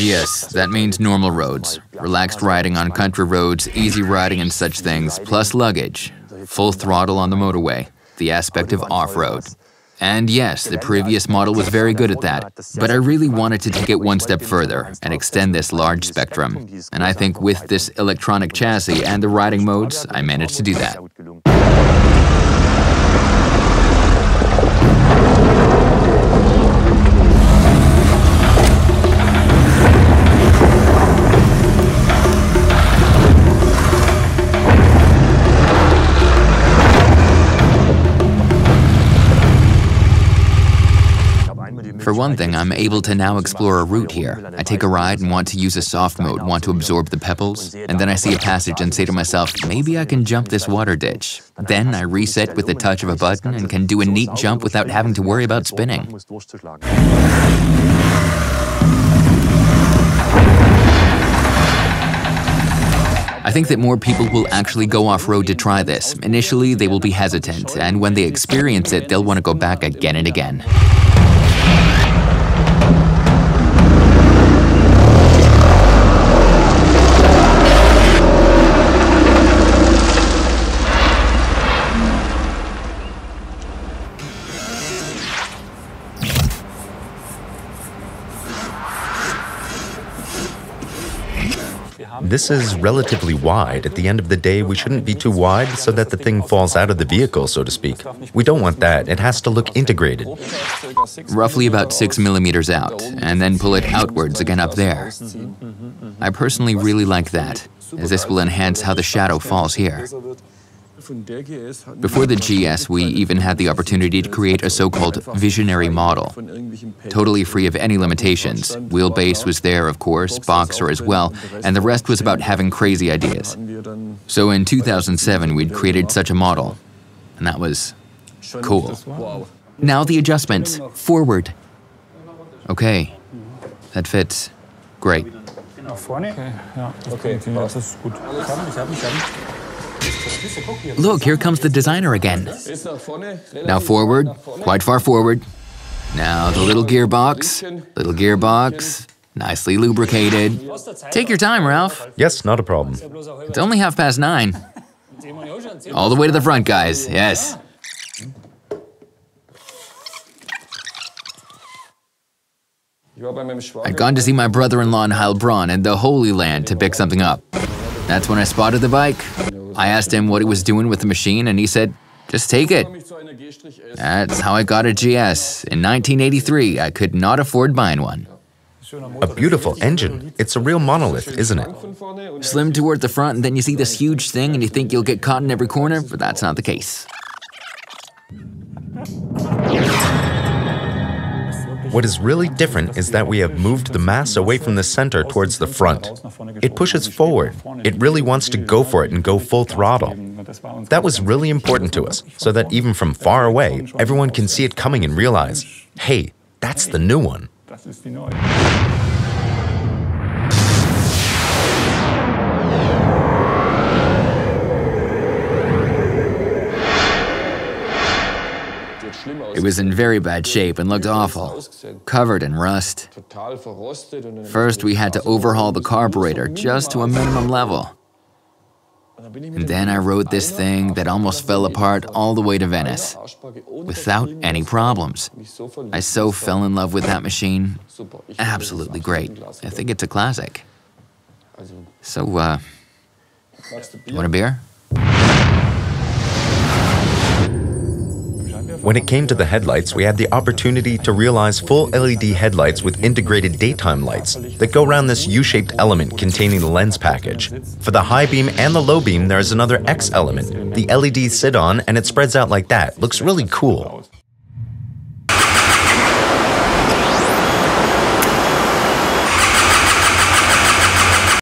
GS, that means normal roads. Relaxed riding on country roads, easy riding and such things, plus luggage. Full throttle on the motorway, the aspect of off-road. And yes, the previous model was very good at that, but I really wanted to take it one step further and extend this large spectrum. And I think with this electronic chassis and the riding modes, I managed to do that. For one thing, I'm able to now explore a route here. I take a ride and want to use a soft mode, want to absorb the pebbles, and then I see a passage and say to myself, maybe I can jump this water ditch. Then I reset with the touch of a button and can do a neat jump without having to worry about spinning. I think that more people will actually go off-road to try this. Initially, they will be hesitant, and when they experience it, they'll want to go back again and again. This is relatively wide. At the end of the day, we shouldn't be too wide so that the thing falls out of the vehicle, so to speak. We don't want that. It has to look integrated. Roughly about 6 millimeters out, and then pull it outwards again up there. I personally really like that, as this will enhance how the shadow falls here. Before the GS, we even had the opportunity to create a so-called visionary model. Totally free of any limitations. Wheelbase was there, of course, boxer as well, and the rest was about having crazy ideas. So in 2007, we'd created such a model, and that was cool. Now the adjustments. Forward. Okay, that fits. Great. Look, here comes the designer again. Now forward, quite far forward. Now the little gearbox, nicely lubricated. Take your time, Ralph. Yes, not a problem. It's only 9:30. All the way to the front, guys, yes. I'd gone to see my brother-in-law in Heilbronn in the Holy Land to pick something up. That's when I spotted the bike. I asked him what he was doing with the machine, and he said, just take it. That's how I got a GS. In 1983, I could not afford buying one. A beautiful engine. It's a real monolith, isn't it? Slim toward the front, and then you see this huge thing, and you think you'll get caught in every corner, but that's not the case. What is really different is that we have moved the mass away from the center towards the front. It pushes forward. It really wants to go for it and go full throttle. That was really important to us, so that even from far away, everyone can see it coming and realize, hey, that's the new one. It was in very bad shape and looked awful, covered in rust. First, we had to overhaul the carburetor just to a minimum level. And then I rode this thing that almost fell apart all the way to Venice, without any problems. I so fell in love with that machine. Absolutely great. I think it's a classic. So, you want a beer? When it came to the headlights, we had the opportunity to realize full LED headlights with integrated daytime lights that go around this U-shaped element containing the lens package. For the high beam and the low beam, there is another X element. The LEDs sit on and it spreads out like that. Looks really cool.